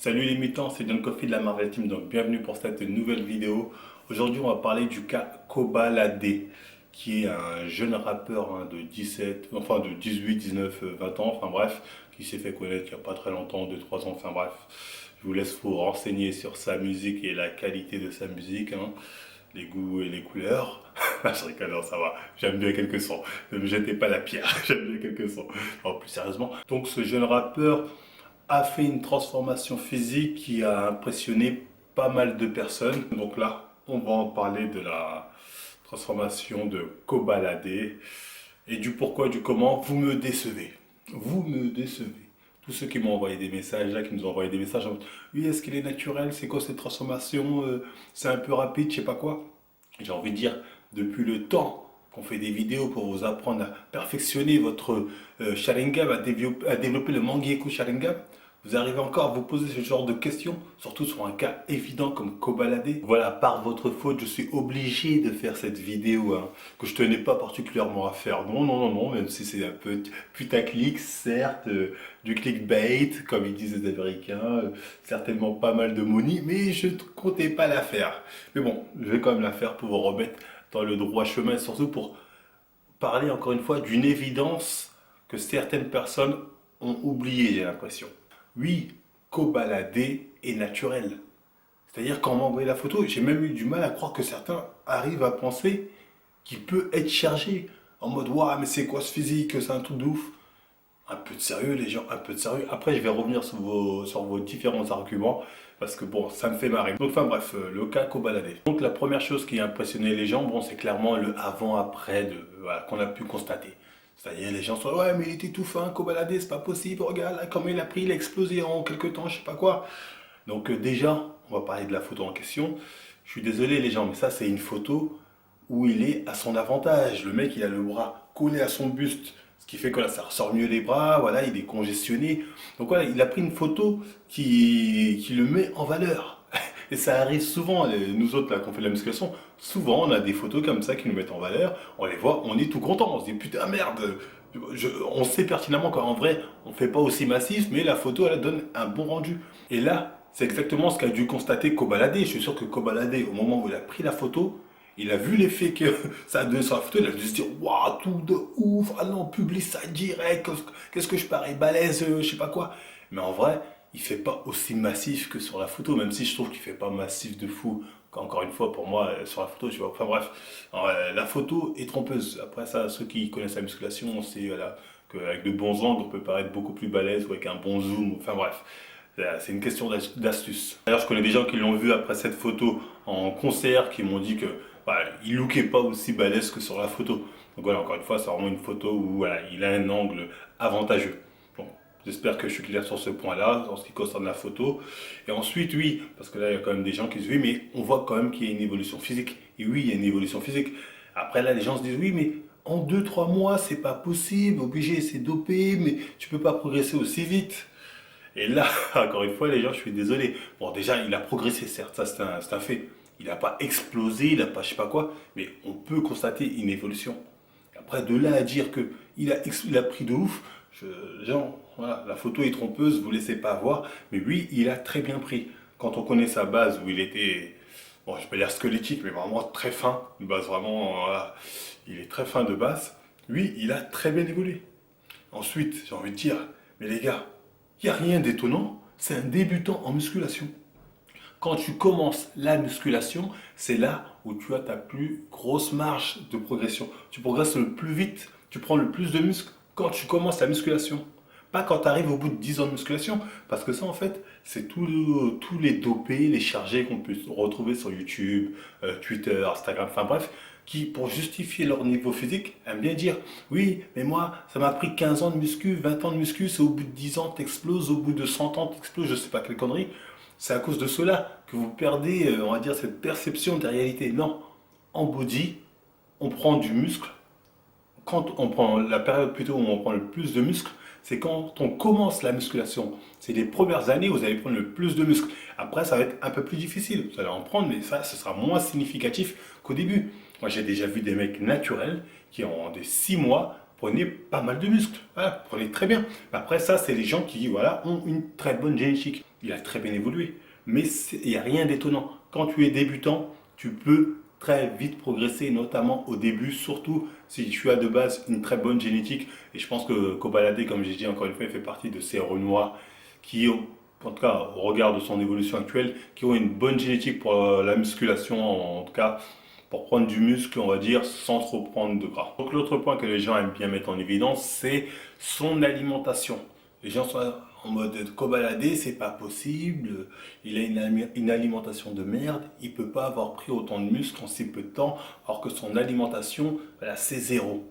Salut les mutants, c'est John Coffey de la Marvel Team, donc bienvenue pour cette nouvelle vidéo. Aujourd'hui on va parler du cas Kobalade, qui est un jeune rappeur de 17, enfin de 18, 19, 20 ans, enfin bref, qui s'est fait connaître il n'y a pas très longtemps, 2, 3 ans, enfin bref. Je vous laisse vous renseigner sur sa musique et la qualité de sa musique, les goûts et les couleurs. Je rigole, non, ça va, j'aime bien quelques sons, ne me jetez pas la pierre, j'aime bien quelques sons. Alors plus sérieusement, donc ce jeune rappeur a fait une transformation physique qui a impressionné pas mal de personnes. Donc là, on va en parler de la transformation de Kobalade et du pourquoi, du comment. Vous me décevez. Vous me décevez. Tous ceux qui m'ont envoyé des messages, là, qui nous ont envoyé des messages, en mode, oui, est-ce qu'il est naturel? C'est quoi cette transformation? C'est un peu rapide, je sais pas quoi. J'ai envie de dire, depuis le temps qu'on fait des vidéos pour vous apprendre à perfectionner votre Sharingan, à développer le Mangekyo Sharingan, vous arrivez encore à vous poser ce genre de questions, surtout sur un cas évident comme Kobalade. Voilà, par votre faute, je suis obligé de faire cette vidéo que je tenais pas particulièrement à faire. Non, non, non, non, même si c'est un peu putaclic, certes, du clickbait, comme ils disent les Américains, certainement pas mal de money, mais je ne comptais pas la faire. Mais bon, je vais quand même la faire pour vous remettre dans le droit chemin, surtout pour parler encore une fois d'une évidence que certaines personnes ont oublié, j'ai l'impression. Oui, Kobalade est naturel. C'est-à-dire quand on m'a envoyé la photo, j'ai même eu du mal à croire que certains arrivent à penser qu'il peut être chargé. En mode, waouh, mais c'est quoi ce physique? C'est un truc de ouf. Un peu de sérieux, les gens, un peu de sérieux. Après, je vais revenir sur vos différents arguments parce que bon, ça me fait marrer. Donc, enfin bref, le cas Kobalade. Donc, la première chose qui a impressionné les gens, bon, c'est clairement le avant-après voilà, qu'on a pu constater. C'est-à-dire, les gens sont ouais, mais il était tout fin, Kobalade, c'est pas possible, regarde là, comment il a pris, il a explosé en quelques temps, je sais pas quoi. Donc, déjà, on va parler de la photo en question. Je suis désolé, les gens, mais ça, c'est une photo où il est à son avantage. Le mec, il a le bras collé à son buste, ce qui fait que là, ça ressort mieux les bras, voilà, il est congestionné. Donc voilà, il a pris une photo qui le met en valeur. Et ça arrive souvent, nous autres là, qu'on fait de la musculation, souvent on a des photos comme ça qui nous mettent en valeur, on les voit, on est tout content, on se dit putain merde, on sait pertinemment qu'en vrai, on ne fait pas aussi massif, mais la photo, elle donne un bon rendu. Et là, c'est exactement ce qu'a dû constater Kobalade. Je suis sûr que Kobalade, au moment où il a pris la photo, il a vu l'effet que ça a donné sur la photo, il a dû se dire waouh, tout de ouf, ah non, publie ça direct, qu'est-ce que je parais balèze, je sais pas quoi. Mais en vrai, il fait pas aussi massif que sur la photo, même si je trouve qu'il fait pas massif de fou. Encore une fois, pour moi, sur la photo, tu vois. Enfin bref, la photo est trompeuse. Après ça, ceux qui connaissent la musculation, on sait voilà, qu'avec de bons angles, on peut paraître beaucoup plus balèze ou avec un bon zoom. Enfin bref, c'est une question d'astuce. D'ailleurs, je connais des gens qui l'ont vu après cette photo en concert, qui m'ont dit que bah, il lookait pas aussi balèze que sur la photo. Donc voilà, encore une fois, c'est vraiment une photo où voilà, il a un angle avantageux. Bon, j'espère que je suis clair sur ce point-là, en ce qui concerne la photo. Et ensuite, oui, parce que là, il y a quand même des gens qui se disent, oui, mais on voit quand même qu'il y a une évolution physique. Et oui, il y a une évolution physique. Après, là, les gens se disent, oui, mais en 2, 3 mois, c'est pas possible, obligé, c'est dopé, mais tu peux pas progresser aussi vite. Et là, encore une fois, les gens, je suis désolé. Bon, déjà, il a progressé, certes, ça c'est un fait. Il n'a pas explosé, il n'a pas je sais pas quoi, mais on peut constater une évolution. Après, de là à dire que il a pris de ouf, genre, voilà, la photo est trompeuse, vous ne laissez pas voir, mais lui, il a très bien pris. Quand on connaît sa base où il était, bon, je vais pas dire squelettique, mais vraiment très fin, une base vraiment, voilà, il est très fin de base, lui, il a très bien évolué. Ensuite, j'ai envie de dire, mais les gars, il n'y a rien d'étonnant, c'est un débutant en musculation. Quand tu commences la musculation, c'est là où tu as ta plus grosse marge de progression. Tu progresses le plus vite, tu prends le plus de muscles quand tu commences la musculation. Pas quand tu arrives au bout de 10 ans de musculation, parce que ça en fait, c'est tous les dopés, les chargés qu'on peut retrouver sur YouTube, Twitter, Instagram, enfin bref, qui pour justifier leur niveau physique aiment bien dire oui, mais moi ça m'a pris 15 ans de muscu, 20 ans de muscu, c'est au bout de 10 ans t'exploses, au bout de 100 ans t'exploses, je sais pas quelle connerie. C'est à cause de cela que vous perdez, on va dire, cette perception de la réalité. Non, en body, on prend du muscle. Quand on prend la période plutôt où on prend le plus de muscle, c'est quand on commence la musculation. C'est les premières années où vous allez prendre le plus de muscle. Après, ça va être un peu plus difficile. Vous allez en prendre, mais ça, ce sera moins significatif qu'au début. Moi, j'ai déjà vu des mecs naturels qui, en des 6 mois, prenaient pas mal de muscles. Voilà, prenaient très bien. Après, ça, c'est les gens qui, voilà, ont une très bonne génétique. il a très bien évolué. Mais il n'y a rien d'étonnant. Quand tu es débutant, tu peux très vite progresser, notamment au début, surtout si tu as de base une très bonne génétique. Et je pense que Kobalade, comme j'ai dit encore une fois, il fait partie de ces Renois qui ont, en tout cas au regard de son évolution actuelle, qui ont une bonne génétique pour la musculation, en tout cas pour prendre du muscle, on va dire, sans trop prendre de gras. Donc l'autre point que les gens aiment bien mettre en évidence, c'est son alimentation. Les gens sont en mode Kobalade, c'est pas possible, il a une alimentation de merde, il peut pas avoir pris autant de muscles en si peu de temps, alors que son alimentation, voilà, c'est zéro.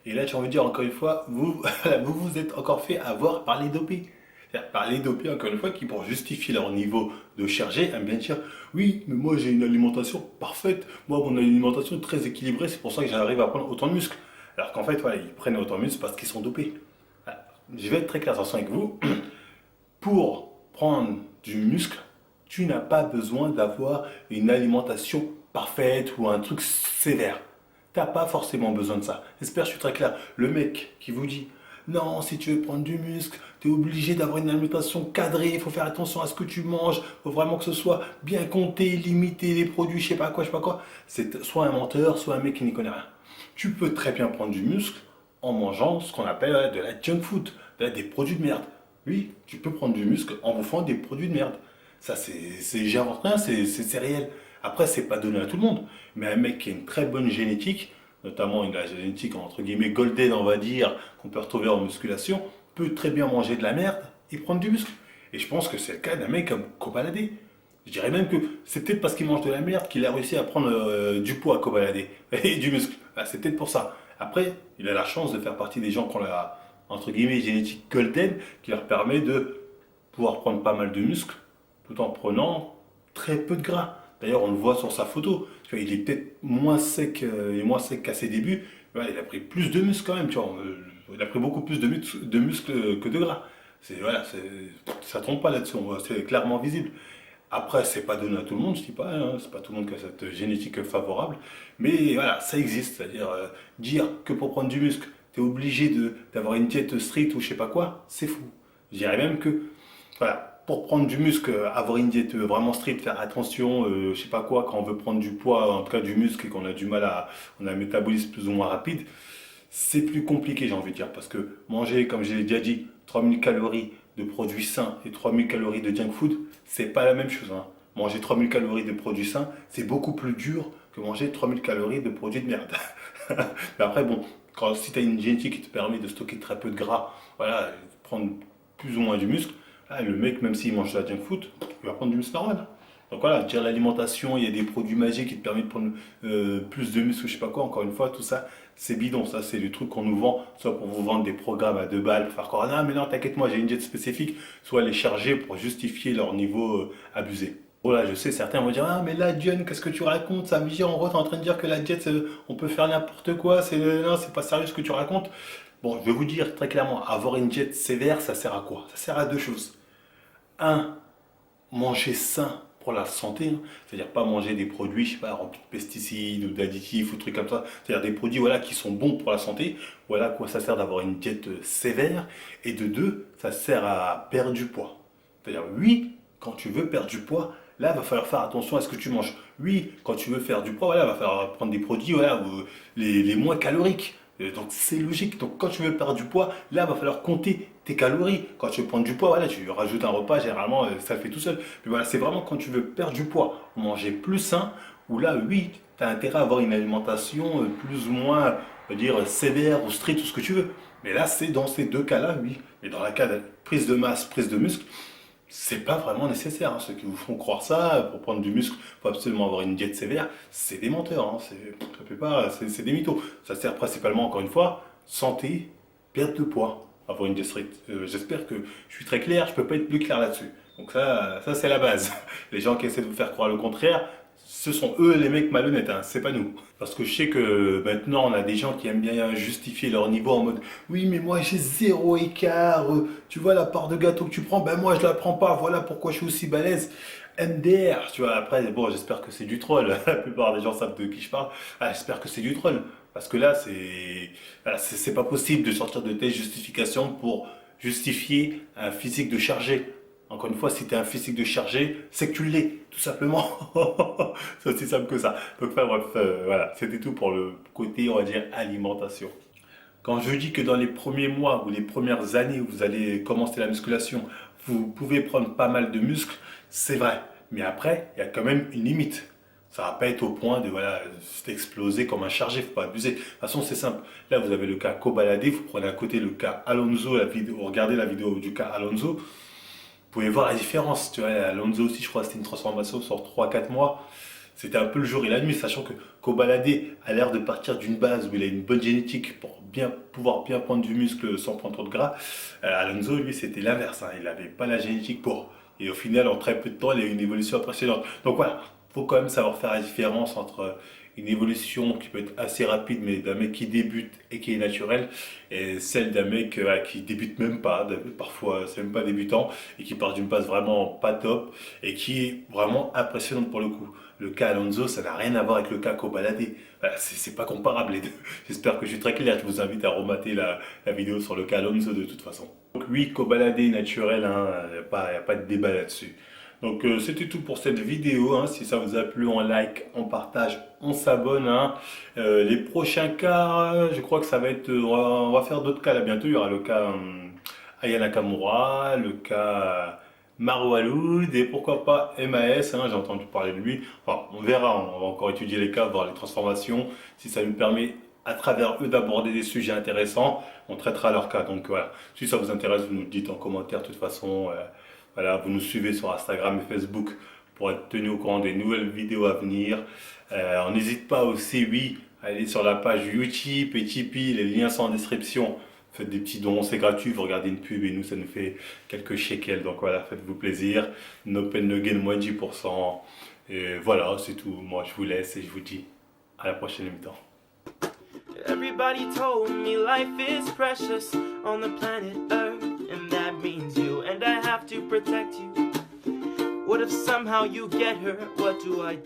Et là, j'ai envie de dire encore une fois, vous vous êtes encore fait avoir par les dopés. C'est-à-dire par les dopés, encore une fois, qui pour justifier leur niveau de chargé, aiment bien dire oui, mais moi j'ai une alimentation parfaite, moi mon alimentation est très équilibrée, c'est pour ça que j'arrive à prendre autant de muscles. Alors qu'en fait, voilà, ils prennent autant de muscles parce qu'ils sont dopés. Voilà. Je vais être très clair avec vous. Pour prendre du muscle, tu n'as pas besoin d'avoir une alimentation parfaite ou un truc sévère. T'as pas forcément besoin de ça. J'espère que je suis très clair. Le mec qui vous dit non, si tu veux prendre du muscle, tu es obligé d'avoir une alimentation cadrée, il faut faire attention à ce que tu manges, il faut vraiment que ce soit bien compté, limité, les produits, je sais pas quoi. C'est soit un menteur, soit un mec qui n'y connaît rien. Tu peux très bien prendre du muscle en mangeant ce qu'on appelle de la junk food, des produits de merde. Oui, tu peux prendre du muscle en bouffant des produits de merde. Ça, j'invente rien, c'est réel. Après, c'est pas donné à tout le monde. Mais un mec qui a une très bonne génétique, notamment une génétique entre guillemets golden, on va dire, qu'on peut retrouver en musculation, peut très bien manger de la merde et prendre du muscle. Et je pense que c'est le cas d'un mec comme Kobalade. Je dirais même que c'est peut-être parce qu'il mange de la merde qu'il a réussi à prendre du poids à Kobalade et du muscle. Ah, c'est peut-être pour ça. Après, il a la chance de faire partie des gens qui ont la entre guillemets génétique golden qui leur permet de pouvoir prendre pas mal de muscles tout en prenant très peu de gras. D'ailleurs, on le voit sur sa photo. Tu vois, il est peut-être moins sec qu'à ses débuts. Mais ouais, il a pris plus de muscles quand même. Tu vois, il a pris beaucoup plus de muscles que de gras. Voilà, ça ne trompe pas là-dessus. C'est clairement visible. Après, c'est pas donné à tout le monde, je dis pas, hein, c'est pas tout le monde qui a cette génétique favorable, mais voilà, ça existe. C'est-à-dire dire que pour prendre du muscle, tu es obligé d'avoir une diète stricte ou je sais pas quoi, c'est fou. Je dirais même que voilà, pour prendre du muscle, avoir une diète vraiment stricte, faire attention, je sais pas quoi, quand on veut prendre du poids, en tout cas du muscle et qu'on a du mal on a un métabolisme plus ou moins rapide, c'est plus compliqué, j'ai envie de dire, parce que manger, comme je l'ai déjà dit, 3000 calories de produits sains et 3000 calories de junk food, c'est pas la même chose, hein. Manger 3000 calories de produits sains, c'est beaucoup plus dur que manger 3000 calories de produits de merde. Mais après, bon, si tu as une génétique qui te permet de stocker très peu de gras, voilà, prendre plus ou moins du muscle, là, le mec, même s'il mange de la junk food, il va prendre du muscle normal. Donc voilà, dire l'alimentation, il y a des produits magiques qui te permettent de prendre plus de muscle, je sais pas quoi, encore une fois, tout ça, c'est bidon. Ça, c'est le truc qu'on nous vend, soit pour vous vendre des programmes à 2 balles, pour faire croire, ah mais non, t'inquiète, moi j'ai une diète spécifique, soit les charger pour justifier leur niveau abusé. Voilà, je sais, certains vont dire, ah mais là, John, qu'est-ce que tu racontes? Ça veut dire, en gros, t'es en train de dire que la diète, on peut faire n'importe quoi, non, c'est pas sérieux ce que tu racontes. Bon, je vais vous dire très clairement, avoir une diète sévère, ça sert à quoi? Ça sert à deux choses. Un, manger sain pour la santé, hein. C'est-à-dire pas manger des produits, je sais pas, remplis de pesticides ou d'additifs ou trucs comme ça. C'est-à-dire des produits voilà, qui sont bons pour la santé. Voilà à quoi ça sert d'avoir une diète sévère. Et de deux, ça sert à perdre du poids. C'est-à-dire oui, quand tu veux perdre du poids, là, il va falloir faire attention à ce que tu manges. Oui, quand tu veux faire du poids, voilà, il va falloir prendre des produits voilà, les moins caloriques. Donc c'est logique. Donc quand tu veux perdre du poids, là, il va falloir compter tes calories. Quand tu veux prendre du poids, voilà, tu rajoutes un repas, généralement, ça le fait tout seul. Mais voilà, c'est vraiment quand tu veux perdre du poids, manger plus sain, où là, oui, tu as intérêt à avoir une alimentation plus ou moins, on va dire, sévère ou stricte, tout ce que tu veux. Mais là, c'est dans ces deux cas-là, oui. Mais dans la cas de prise de masse, prise de muscle, c'est pas vraiment nécessaire, hein. Ceux qui vous font croire ça, pour prendre du muscle, il faut absolument avoir une diète sévère, c'est des menteurs, hein. La plupart, c'est des mythos. Ça sert principalement, encore une fois, santé, perte de poids, avoir une diète stricte. J'espère que je suis très clair, je peux pas être plus clair là-dessus. Donc ça c'est la base. Les gens qui essaient de vous faire croire le contraire, ce sont eux les mecs malhonnêtes, hein, c'est pas nous. Parce que je sais que maintenant on a des gens qui aiment bien justifier leur niveau en mode oui mais moi j'ai zéro écart, tu vois la part de gâteau que tu prends, ben moi je la prends pas, voilà pourquoi je suis aussi balèze. MDR, tu vois, après bon j'espère que c'est du troll, la plupart des gens savent de qui je parle. Ah, j'espère que c'est du troll. Parce que là voilà, c'est pas possible de sortir de telles justifications pour justifier un physique de chargé. Encore une fois, si tu es un physique de chargé, c'est que tu l'es, tout simplement. C'est aussi simple que ça. Donc, enfin, bref, voilà, c'était tout pour le côté, on va dire, alimentation. Quand je dis que dans les premiers mois ou les premières années où vous allez commencer la musculation, vous pouvez prendre pas mal de muscles, c'est vrai. Mais après, il y a quand même une limite. Ça va pas être au point de voilà, s'exploser comme un chargé, faut pas abuser. De toute façon, c'est simple. Là, vous avez le cas Kobalade, vous prenez à côté le cas Alonso, vous regardez la vidéo du cas Alonso, vous pouvez voir la différence. Tu vois, Alonso aussi, je crois que c'était une transformation sur 3 4 mois. C'était un peu le jour et la nuit, sachant que Kobalade a l'air de partir d'une base où il a une bonne génétique pour pouvoir bien prendre du muscle sans prendre trop de gras. Alonso, lui, c'était l'inverse, hein. Il n'avait pas la génétique pour. Et au final, en très peu de temps, il a eu une évolution impressionnante. Donc voilà, il faut quand même savoir faire la différence entre une évolution qui peut être assez rapide, mais d'un mec qui débute et qui est naturel, et celle d'un mec qui débute même pas, parfois c'est même pas débutant, et qui part d'une base vraiment pas top, et qui est vraiment impressionnante pour le coup. Le cas Alonso, ça n'a rien à voir avec le cas Kobalade. Voilà, c'est pas comparable les deux. J'espère que je suis très clair. Je vous invite à remater la vidéo sur le cas Alonso de toute façon. Donc oui, Kobalade naturel, hein, y a pas de débat là-dessus. Donc c'était tout pour cette vidéo, hein. Si ça vous a plu, on like, on partage, on s'abonne, hein. Les prochains cas, je crois que ça va être... on va faire d'autres cas là bientôt. Il y aura le cas Aya Nakamura, le cas Maro Aloud et pourquoi pas MAS, hein, j'ai entendu parler de lui. Enfin, on verra, on va encore étudier les cas, voir les transformations. Si ça nous permet à travers eux d'aborder des sujets intéressants, on traitera leur cas. Donc voilà, si ça vous intéresse, vous nous le dites en commentaire de toute façon. Voilà, vous nous suivez sur Instagram et Facebook pour être tenu au courant des nouvelles vidéos à venir. On n'hésite pas aussi, oui, à aller sur la page YouTube et Tipeee, les liens sont en description. Faites des petits dons, c'est gratuit, vous regardez une pub et nous, ça nous fait quelques shekels. Donc voilà, faites-vous plaisir. No pain, no gain, moins de 10%. Et voilà, c'est tout. Moi, je vous laisse et je vous dis à la prochaine émission. Everybody told me life is precious on the planet Earth, and that means you, and I have to protect you. What if somehow you get hurt? What do? I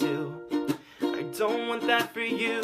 don't want that for you.